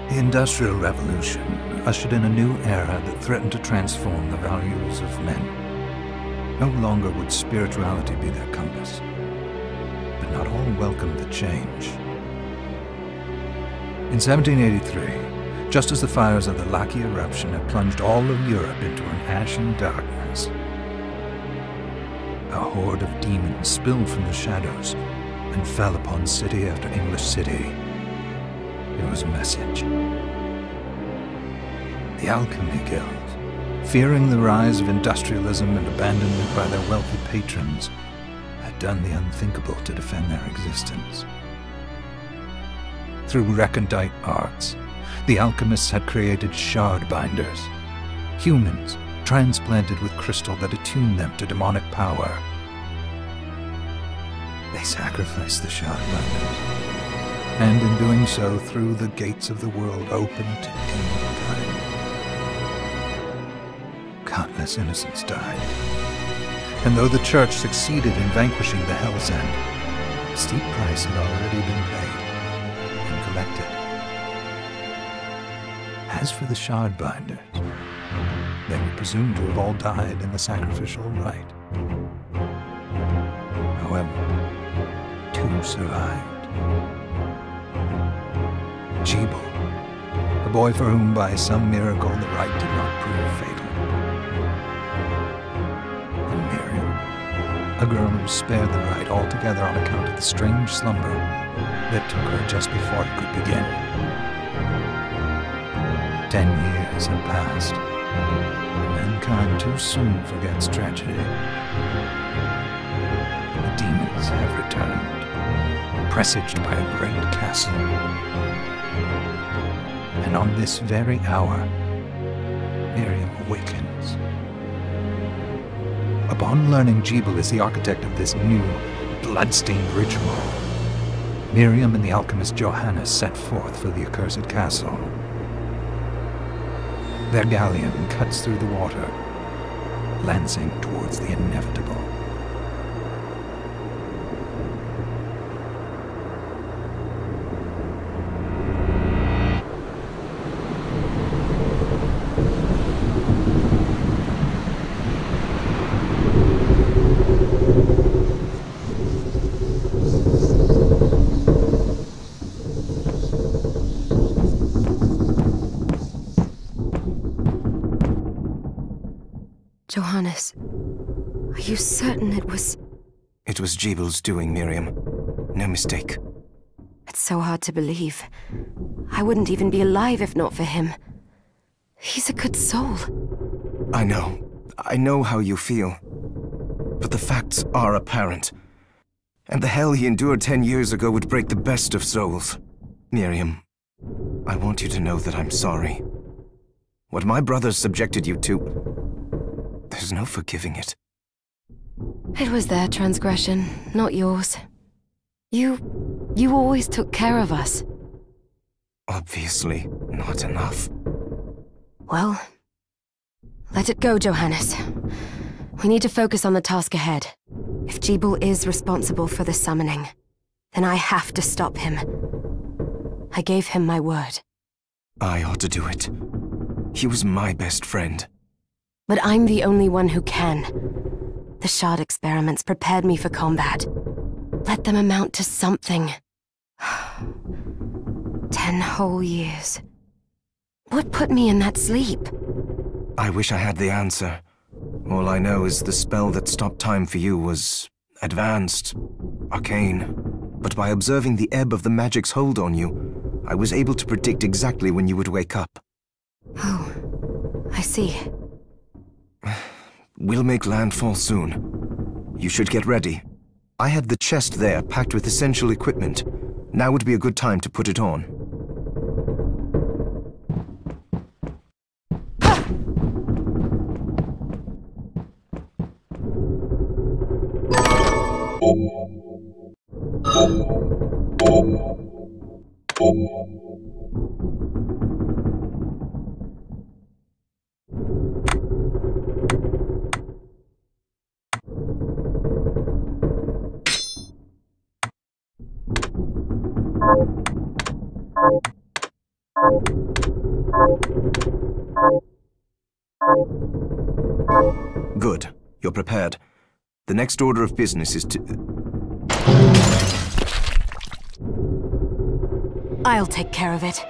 The Industrial Revolution ushered in a new era that threatened to transform the values of men. No longer would spirituality be their compass, but not all welcomed the change. In 1783, just as the fires of the Laki eruption had plunged all of Europe into an ashen darkness, a horde of demons spilled from the shadows and fell upon city after English city. It was a message. The Alchemy Guild, fearing the rise of industrialism and abandonment by their wealthy patrons, had done the unthinkable to defend their existence. Through recondite arts, the alchemists had created shard binders, humans transplanted with crystal that attuned them to demonic power. They sacrificed the shard binders, and in doing so threw the gates of the world open to humankind. Countless innocents died, and though the Church succeeded in vanquishing the Hell's End, a steep price had already been paid and collected. As for the shard binders, they were presumed to have all died in the sacrificial rite. However, two survived. Gebel, a boy for whom by some miracle the rite did not prove fatal. And Miriam, a girl who was spared the rite altogether on account of the strange slumber that took her just before it could begin. 10 years had passed, and mankind too soon forgets tragedy. The demons have returned, presaged by a great castle. And on this very hour, Miriam awakens. Upon learning Gebel is the architect of this new, bloodstained ritual, Miriam and the alchemist Johannes set forth for the accursed castle. Their galleon cuts through the water, lancing towards the inevitable. Johannes, are you certain it was... It was Gebel's doing, Miriam. No mistake. It's so hard to believe. I wouldn't even be alive if not for him. He's a good soul. I know how you feel. But the facts are apparent. And the hell he endured 10 years ago would break the best of souls. Miriam, I want you to know that I'm sorry. What my brothers subjected you to... There's no forgiving it. It was their transgression, not yours. You always took care of us. Obviously, not enough. Well, let it go, Johannes. We need to focus on the task ahead. If Gebel is responsible for the summoning, then I have to stop him. I gave him my word. I ought to do it. He was my best friend. But I'm the only one who can. The shard experiments prepared me for combat. Let them amount to something. 10 whole years. What put me in that sleep? I wish I had the answer. All I know is the spell that stopped time for you was advanced, arcane. But by observing the ebb of the magic's hold on you, I was able to predict exactly when you would wake up. Oh, I see. We'll make landfall soon. You should get ready. I had the chest there packed with essential equipment. Now would be a good time to put it on. Good. You're prepared. The next order of business is to... I'll take care of it.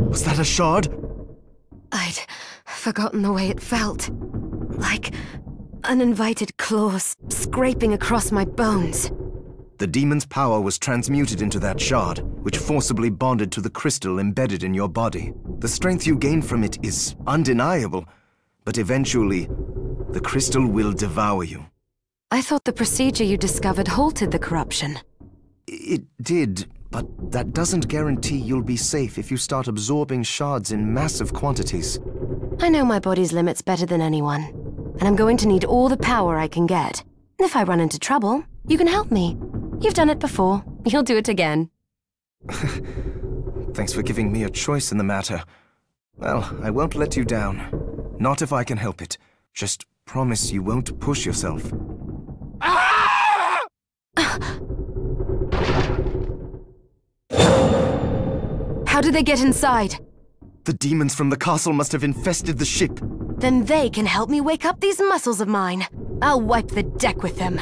Was that a shard? I'd forgotten the way it felt. Like uninvited claws scraping across my bones. The demon's power was transmuted into that shard, which forcibly bonded to the crystal embedded in your body. The strength you gain from it is undeniable, but eventually, the crystal will devour you. I thought the procedure you discovered halted the corruption. It did, but that doesn't guarantee you'll be safe if you start absorbing shards in massive quantities. I know my body's limits better than anyone, and I'm going to need all the power I can get. If I run into trouble, you can help me. You've done it before. You'll do it again. Thanks for giving me a choice in the matter. Well, I won't let you down. Not if I can help it. Just promise you won't push yourself. How did they get inside? The demons from the castle must have infested the ship. Then they can help me wake up these muscles of mine. I'll wipe the deck with them.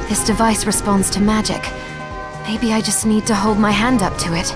This device responds to magic. Maybe I just need to hold my hand up to it.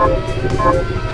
Yeah!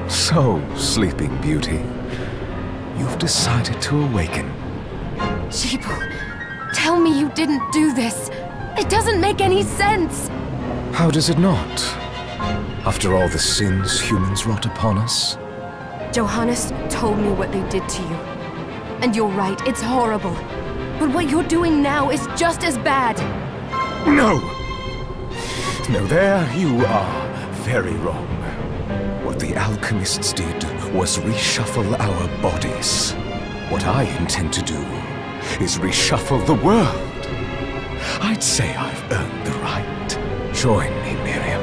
So, Sleeping Beauty, you've decided to awaken. Jeeble, tell me you didn't do this. It doesn't make any sense. How does it not? After all the sins humans wrought upon us? Johannes told me what they did to you. And you're right, it's horrible. But what you're doing now is just as bad. No! No, there you are very wrong. What the alchemists did was reshuffle our bodies. What I intend to do is reshuffle the world. I'd say I've earned the right. Join me, Miriam.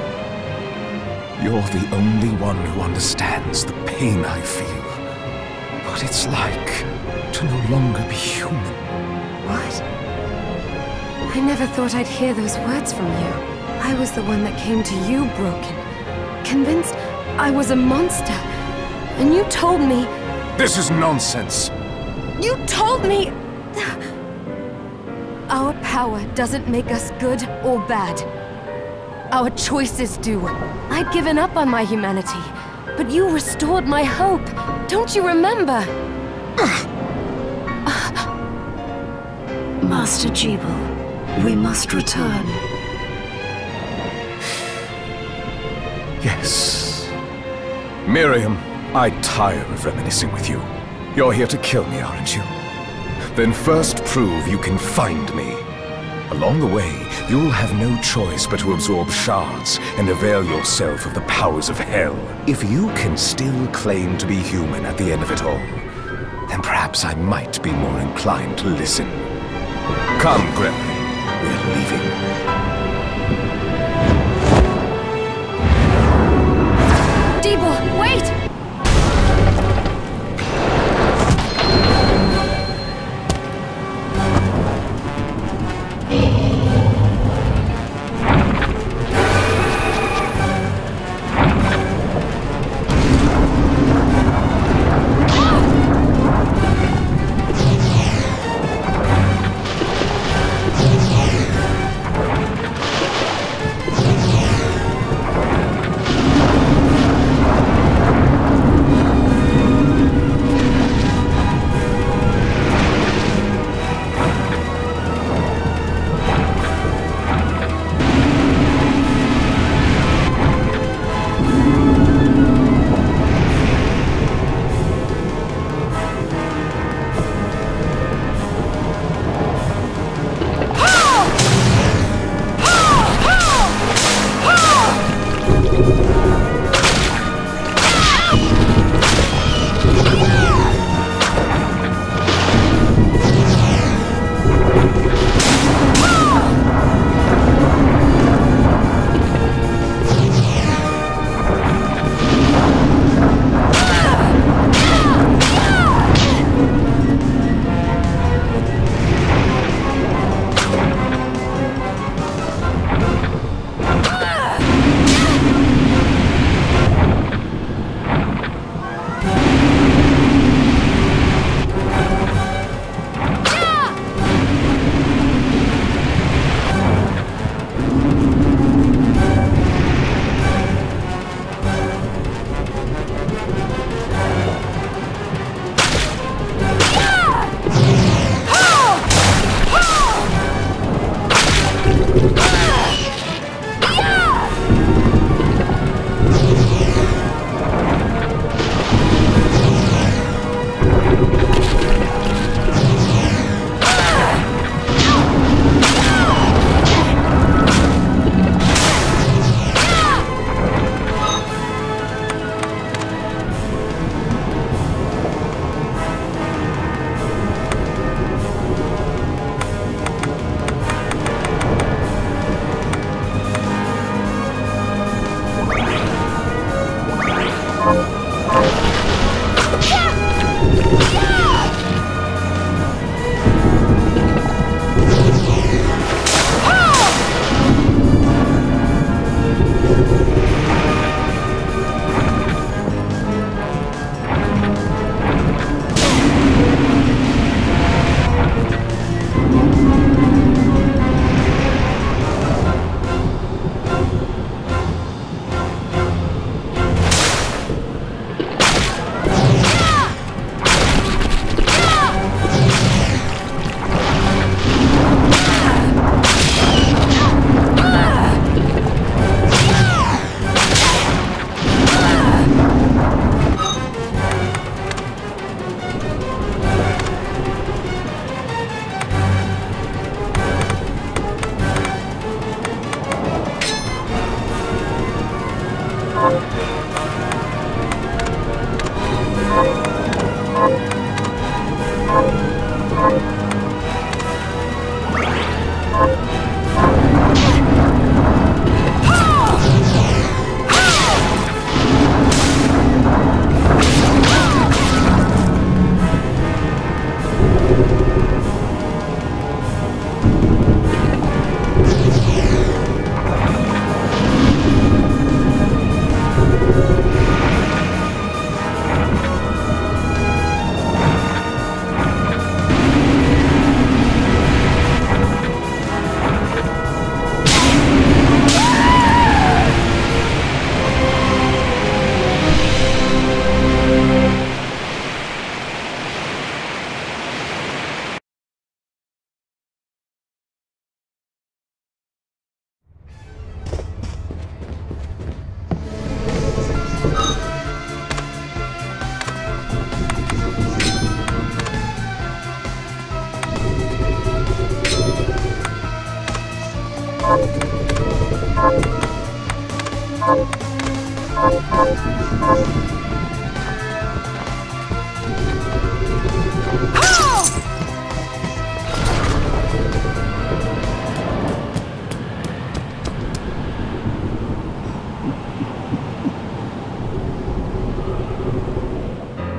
You're the only one who understands the pain I feel. What it's like to no longer be human. What? I never thought I'd hear those words from you. I was the one that came to you broken, convinced I was a monster. And you told me... This is nonsense! You told me... Our power doesn't make us good or bad. Our choices do. I'd given up on my humanity, but you restored my hope. Don't you remember? Master Jeeble, we must return. Yes. Miriam, I tire of reminiscing with you. You're here to kill me, aren't you? Then first prove you can find me. Along the way, you'll have no choice but to absorb shards and avail yourself of the powers of hell. If you can still claim to be human at the end of it all, then perhaps I might be more inclined to listen. Come, Gregory. We're leaving. Jeeble, wait!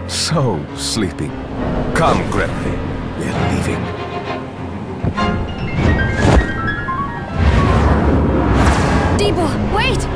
So sleepy. Come, Gregory. We're leaving. Debo, wait!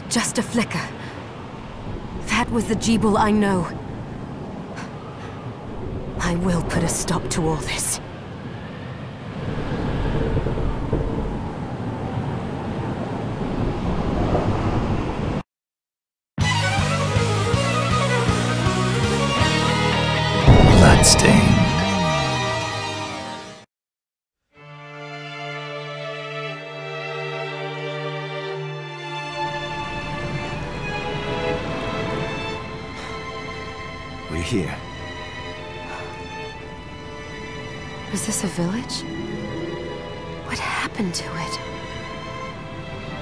Just a flicker. That was the Gebel I know. I will put a stop to all this. Bloodstained. We're here. Was this a village? What happened to it?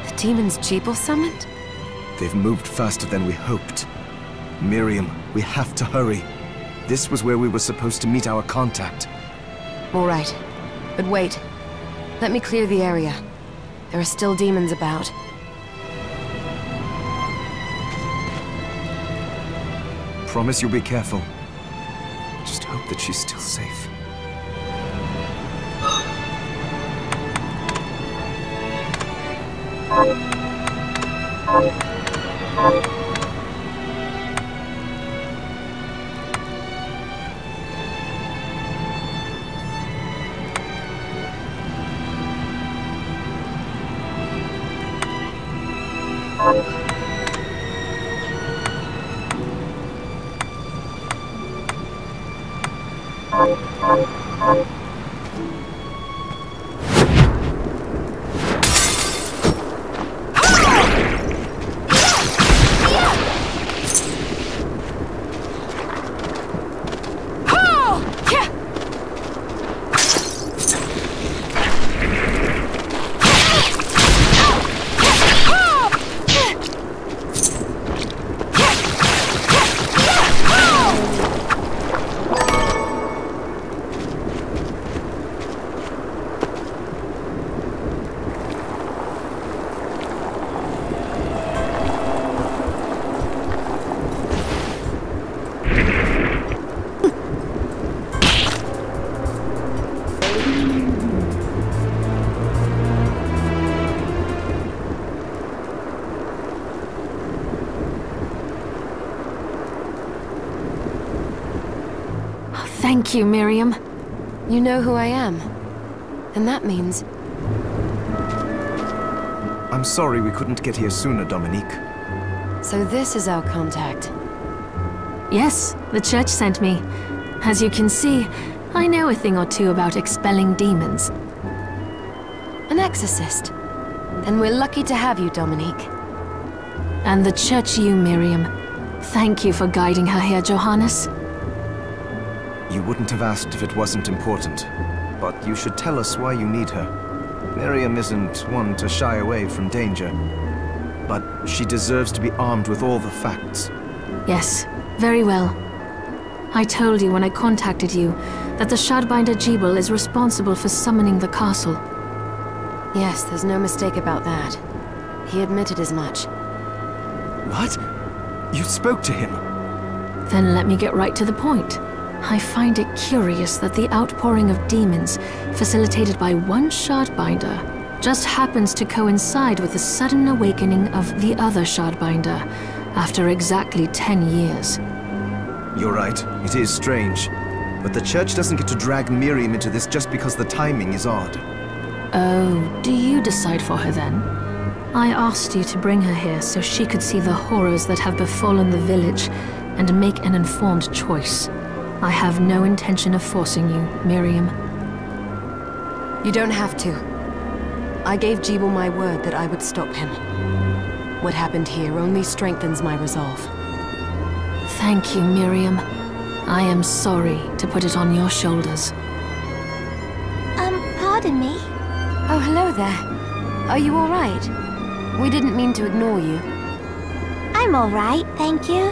The demons Gebel summoned? They've moved faster than we hoped. Miriam, we have to hurry. This was where we were supposed to meet our contact. All right. But wait. Let me clear the area. There are still demons about. Promise you'll be careful. Just hope that she's still safe. Thank you, Miriam. You know who I am. And that means... I'm sorry we couldn't get here sooner, Dominique. So this is our contact. Yes, the church sent me. As you can see, I know a thing or two about expelling demons. An exorcist. Then we're lucky to have you, Dominique. And the church you, Miriam. Thank you for guiding her here, Johannes. You wouldn't have asked if it wasn't important. But you should tell us why you need her. Miriam isn't one to shy away from danger. But she deserves to be armed with all the facts. Yes, very well. I told you when I contacted you that the Shardbinder Gebel is responsible for summoning the castle. Yes, there's no mistake about that. He admitted as much. What? You spoke to him? Then let me get right to the point. I find it curious that the outpouring of demons, facilitated by one Shardbinder, just happens to coincide with the sudden awakening of the other Shardbinder, after exactly 10 years. You're right, it is strange. But the church doesn't get to drag Miriam into this just because the timing is odd. Oh, do you decide for her then? I asked you to bring her here so she could see the horrors that have befallen the village and make an informed choice. I have no intention of forcing you, Miriam. You don't have to. I gave Gebel my word that I would stop him. What happened here only strengthens my resolve. Thank you, Miriam. I am sorry to put it on your shoulders. Pardon me? Oh, hello there. Are you all right? We didn't mean to ignore you. I'm all right, thank you.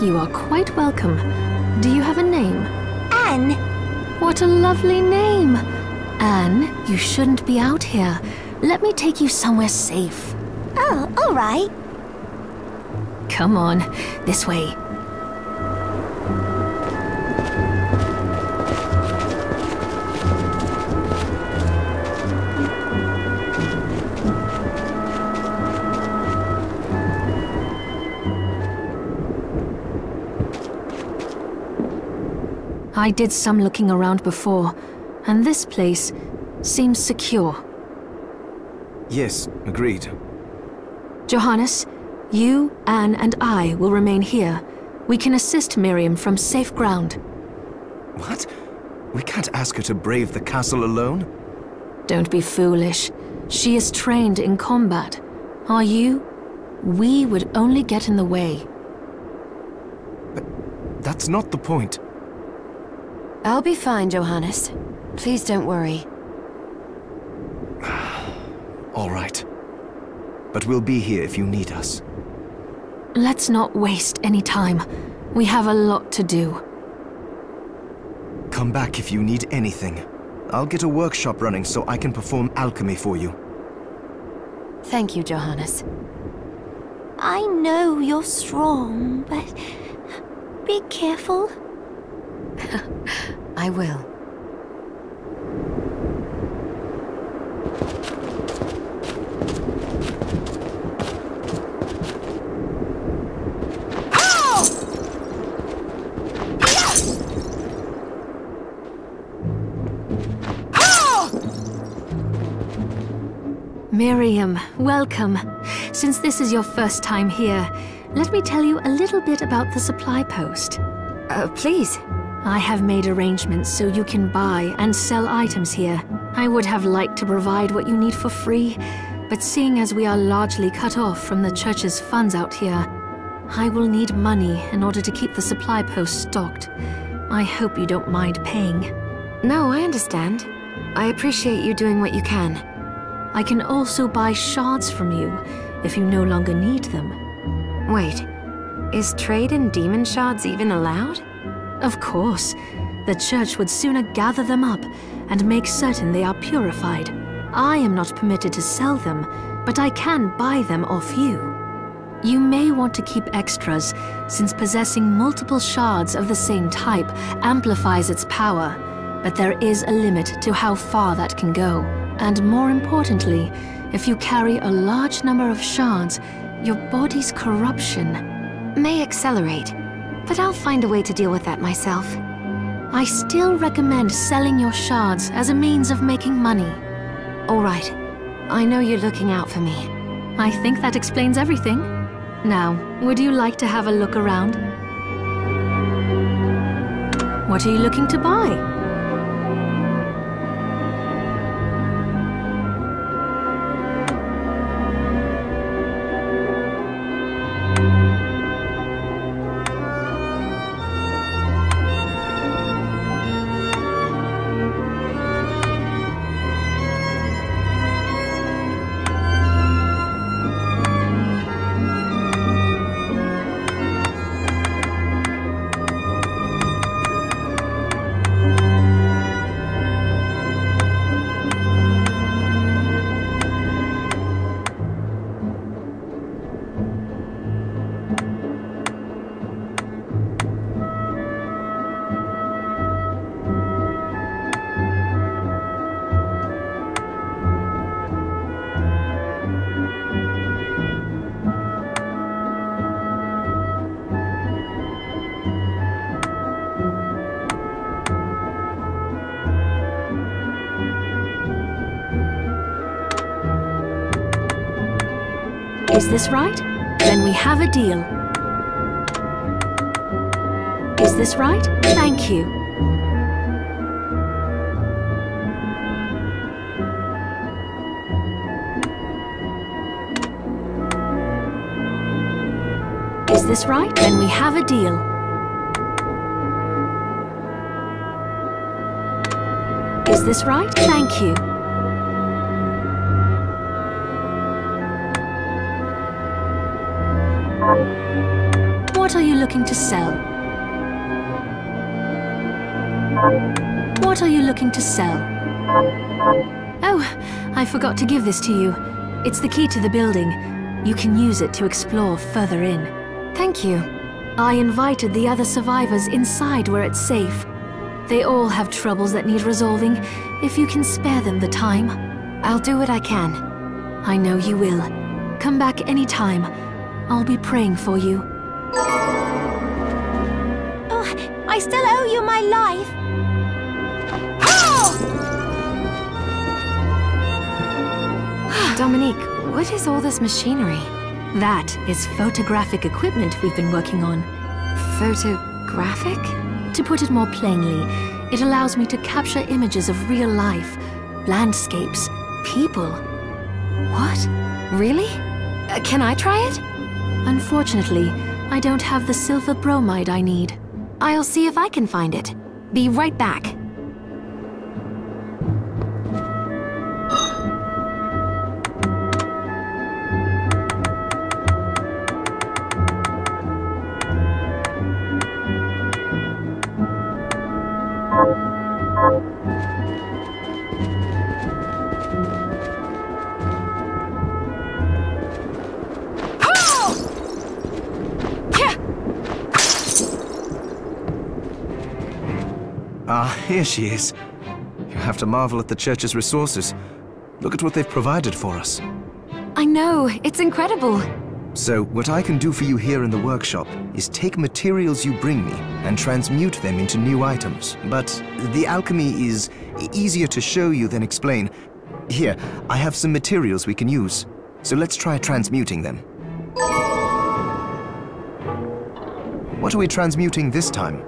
You are quite welcome. Do you have a name? Anne. What a lovely name! Anne, you shouldn't be out here. Let me take you somewhere safe. Oh, all right. Come on, this way. I did some looking around before, and this place seems secure. Yes, agreed. Johannes, you, Anne, and I will remain here. We can assist Miriam from safe ground. What? We can't ask her to brave the castle alone? Don't be foolish. She is trained in combat. Are you? We would only get in the way. But that's not the point. I'll be fine, Johannes. Please don't worry. All right. But we'll be here if you need us. Let's not waste any time. We have a lot to do. Come back if you need anything. I'll get a workshop running so I can perform alchemy for you. Thank you, Johannes. I know you're strong, but be careful. I will. Miriam, welcome. Since this is your first time here, let me tell you a little bit about the supply post. Please. I have made arrangements so you can buy and sell items here. I would have liked to provide what you need for free, but seeing as we are largely cut off from the church's funds out here, I will need money in order to keep the supply post stocked. I hope you don't mind paying. No, I understand. I appreciate you doing what you can. I can also buy shards from you if you no longer need them. Wait, is trade in demon shards even allowed? Of course. The church would sooner gather them up and make certain they are purified. I am not permitted to sell them, but I can buy them off you. You may want to keep extras, since possessing multiple shards of the same type amplifies its power, but there is a limit to how far that can go. And more importantly, if you carry a large number of shards, your body's corruption may accelerate, but I'll find a way to deal with that myself. I still recommend selling your shards as a means of making money. All right. I know you're looking out for me. I think that explains everything. Now, would you like to have a look around? What are you looking to buy? Is this right? Then we have a deal. Is this right? Thank you. Is this right? Then we have a deal. Is this right? Thank you. What are you looking to sell? What are you looking to sell? Oh, I forgot to give this to you. It's the key to the building. You can use it to explore further in. Thank you. I invited the other survivors inside where it's safe. They all have troubles that need resolving, if you can spare them the time. I'll do what I can. I know you will. Come back anytime. I'll be praying for you. Oh, I still owe you my life. Dominique, what is all this machinery? That is photographic equipment we've been working on. Photographic? To put it more plainly, it allows me to capture images of real life, landscapes, people. What? Really? Can I try it? Unfortunately, I don't have the silver bromide I need. I'll see if I can find it. Be right back. Here she is. You have to marvel at the church's resources. Look at what they've provided for us. I know, it's incredible. So, what I can do for you here in the workshop is take materials you bring me and transmute them into new items. But the alchemy is easier to show you than explain. Here, I have some materials we can use. So let's try transmuting them. What are we transmuting this time?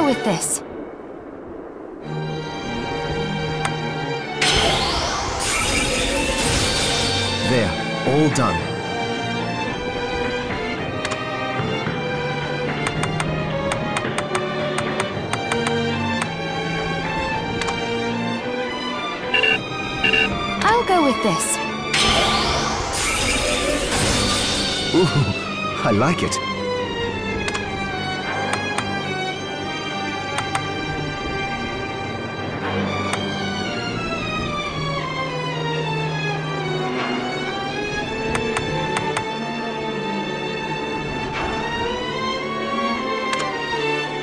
with this. There, all done. I'll go with this. Ooh, I like it.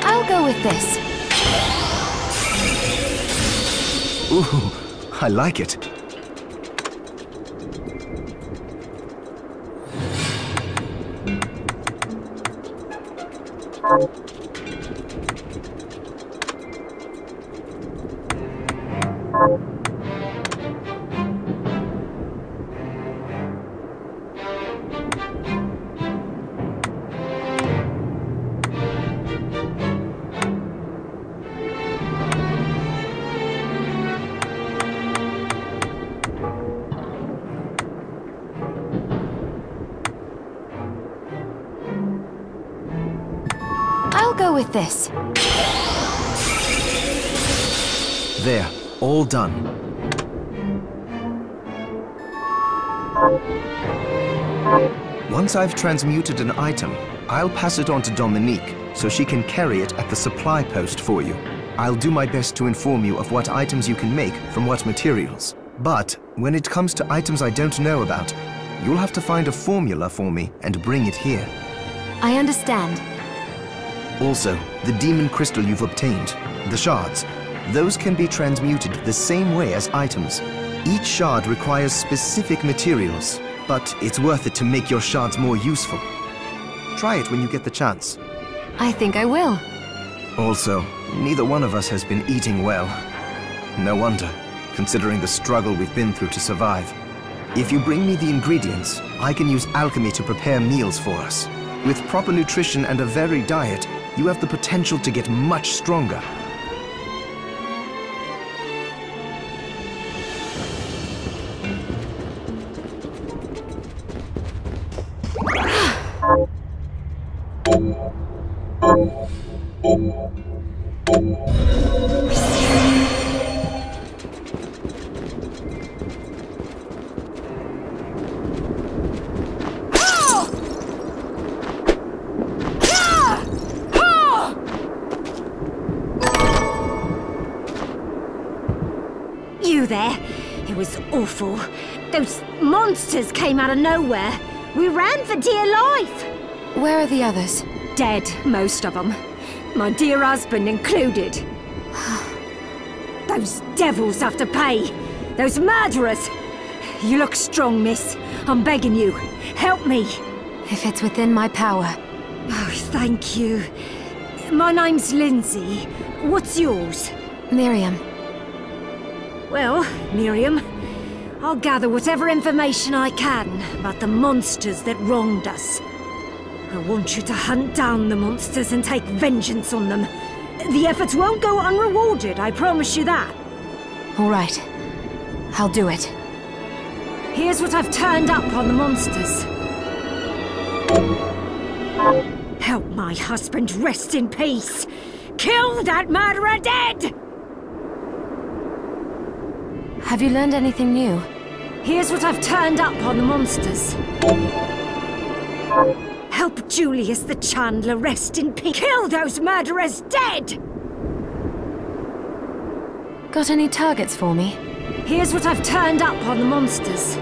I'll go with this. Ooh, I like it. I'll go with this. There, all done. Once I've transmuted an item, I'll pass it on to Dominique, so she can carry it at the supply post for you. I'll do my best to inform you of what items you can make from what materials. But when it comes to items I don't know about, you'll have to find a formula for me and bring it here. I understand. Also, the demon crystal you've obtained, the shards, those can be transmuted the same way as items. Each shard requires specific materials, but it's worth it to make your shards more useful. Try it when you get the chance. I think I will. Also, neither one of us has been eating well. No wonder, considering the struggle we've been through to survive. If you bring me the ingredients, I can use alchemy to prepare meals for us. With proper nutrition and a varied diet, you have the potential to get much stronger. You there? It was awful. Those monsters came out of nowhere. We ran for dear life. Where are the others? Dead, most of them. My dear husband included. Those devils have to pay. Those murderers. You look strong, miss. I'm begging you. Help me. If it's within my power. Oh, thank you. My name's Lindsay. What's yours? Miriam. Well, Miriam, I'll gather whatever information I can about the monsters that wronged us. I want you to hunt down the monsters and take vengeance on them. The efforts won't go unrewarded, I promise you that. All right. I'll do it. Here's what I've turned up on the monsters. Help my husband rest in peace. Kill that murderer dead! Have you learned anything new? Here's what I've turned up on the monsters. Help Julius the Chandler rest in peace. Kill those murderers dead! Got any targets for me? Here's what I've turned up on the monsters.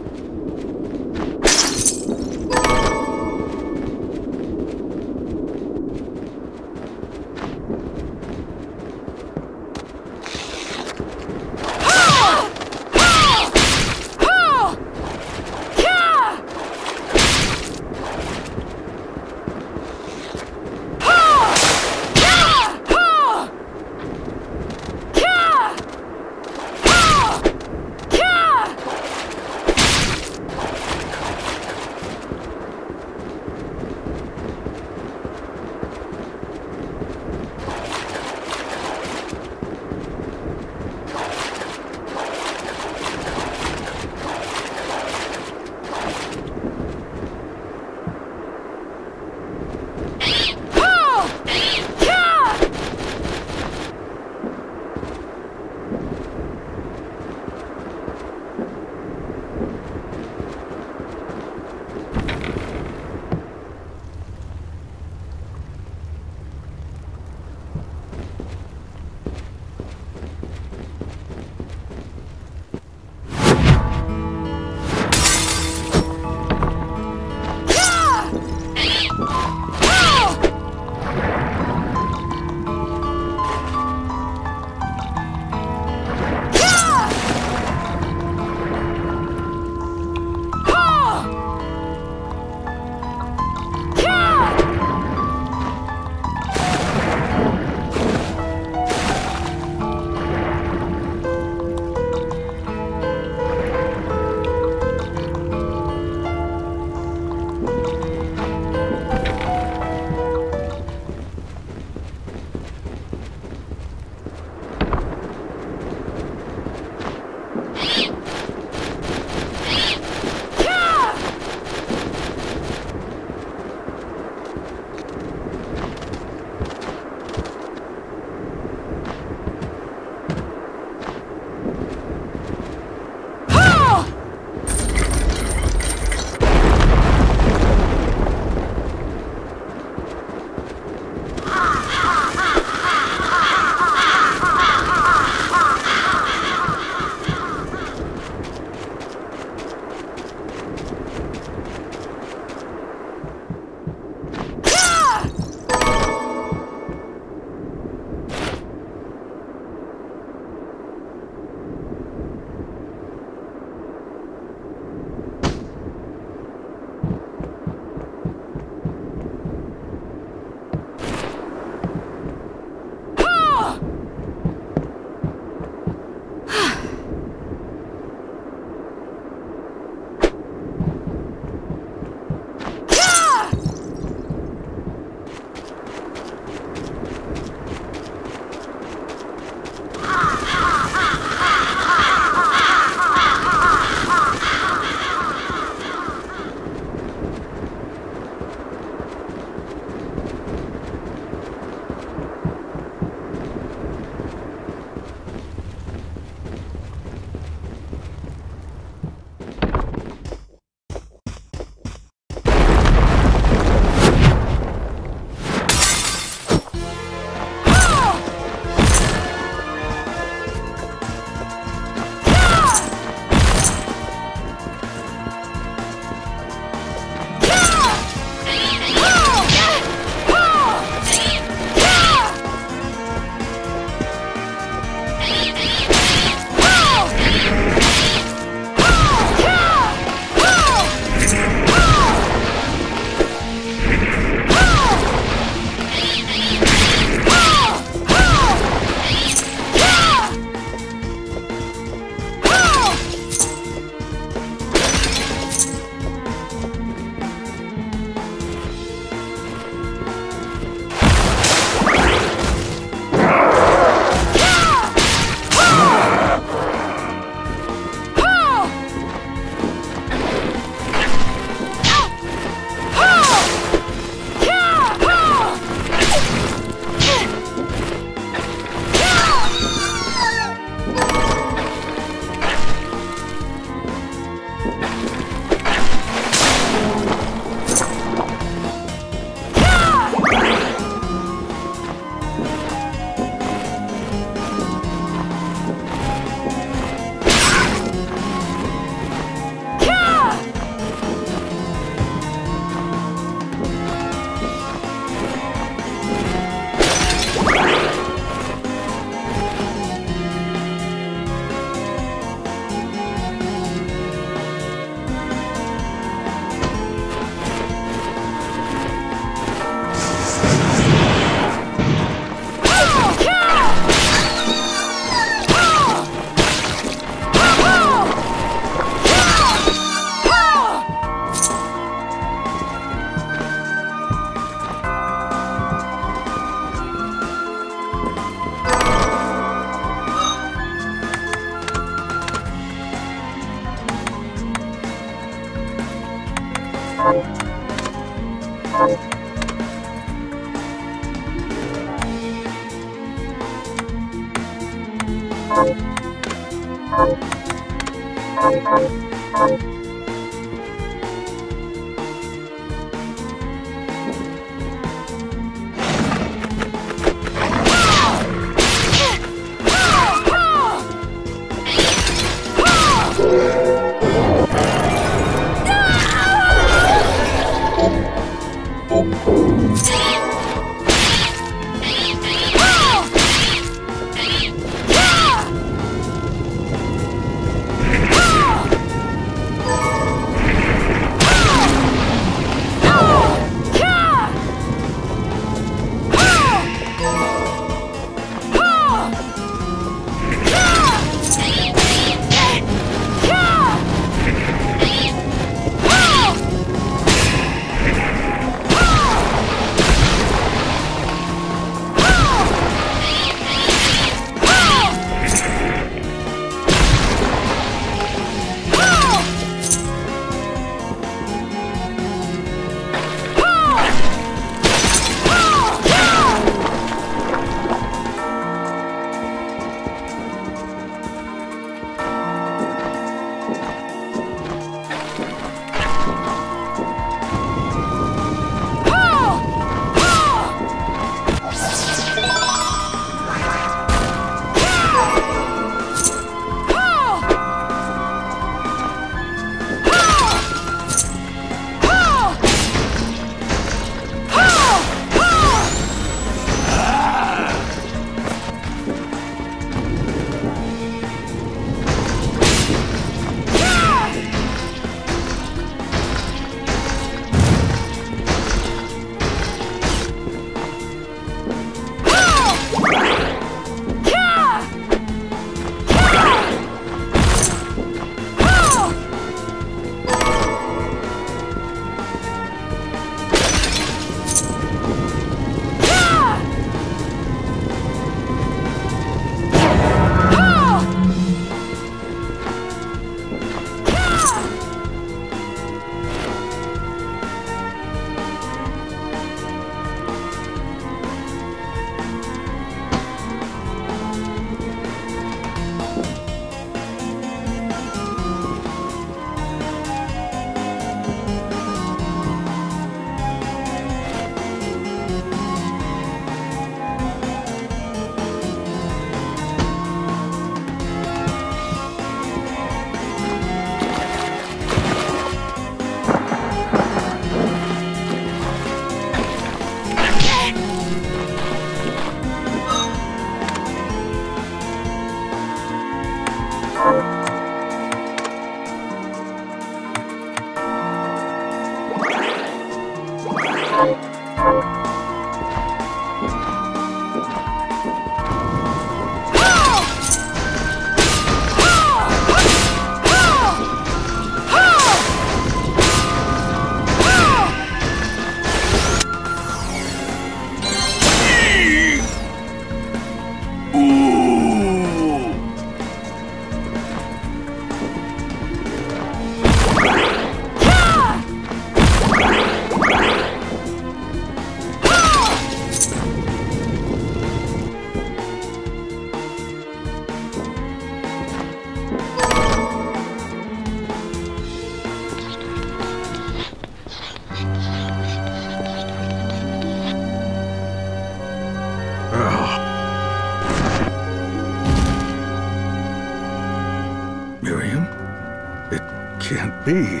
Can't be.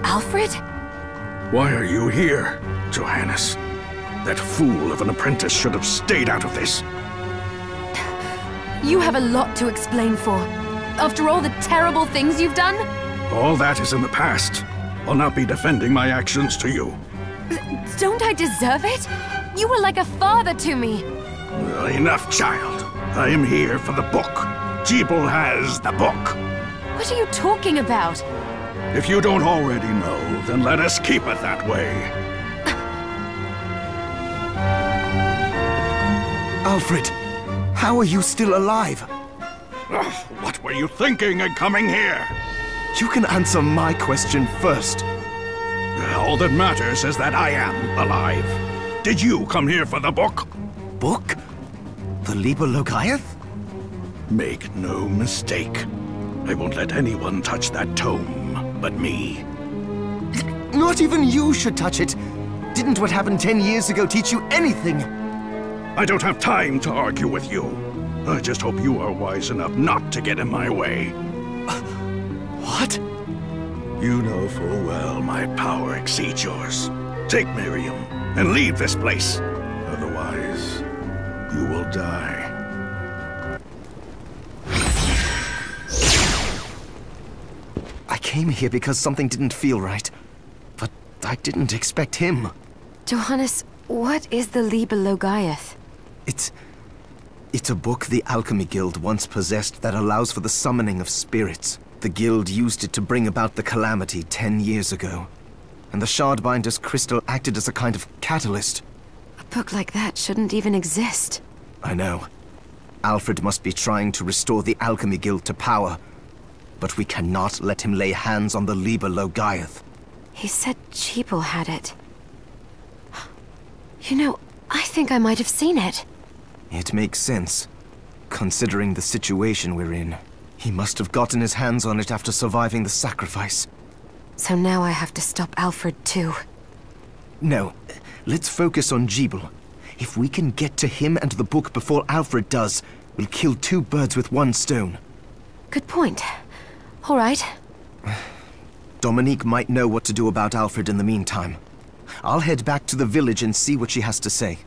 Alfred? Why are you here, Johannes? That fool of an apprentice should have stayed out of this. You have a lot to explain for. After all the terrible things you've done? All that is in the past. I'll not be defending my actions to you. Don't I deserve it? You were like a father to me. Enough, child. I am here for the book. Gebel has the book. What are you talking about? If you don't already know, then let us keep it that way. Alfred, how are you still alive? What were you thinking in coming here? You can answer my question first. All that matters is that I am alive. Did you come here for the book? Book? The Liber Logaeth? Make no mistake. I won't let anyone touch that tome but me. Not even you should touch it. Didn't what happened 10 years ago teach you anything? I don't have time to argue with you. I just hope you are wise enough not to get in my way. What? You know full well my power exceeds yours. Take Miriam and leave this place. Otherwise, you will die. I came here because something didn't feel right. But I didn't expect him. Johannes, what is the Liber Logaeth? It's a book the Alchemy Guild once possessed that allows for the summoning of spirits. The Guild used it to bring about the calamity 10 years ago. And the Shardbinder's crystal acted as a kind of catalyst. A book like that shouldn't even exist. I know. Alfred must be trying to restore the Alchemy Guild to power. But we cannot let him lay hands on the Liber Logaeth. He said Jeeble had it. You know, I think I might have seen it. It makes sense, considering the situation we're in. He must have gotten his hands on it after surviving the sacrifice. So now I have to stop Alfred too. No, let's focus on Jeeble. If we can get to him and the book before Alfred does, we'll kill 2 birds with 1 stone. Good point. All right. Dominique might know what to do about Alfred in the meantime. I'll head back to the village and see what she has to say.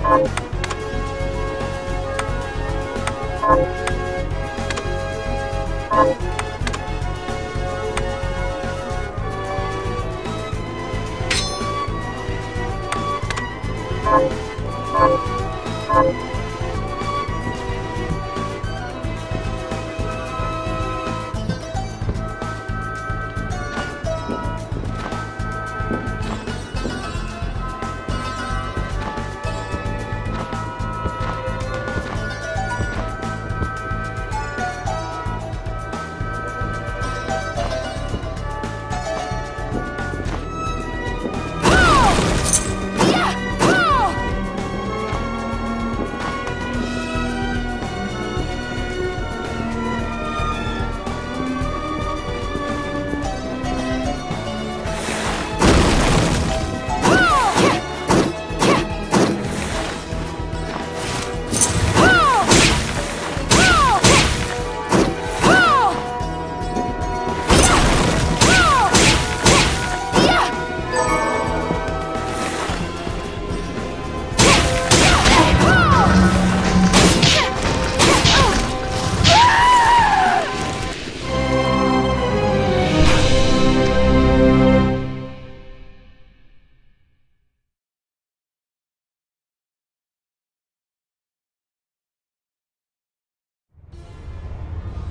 Thank you.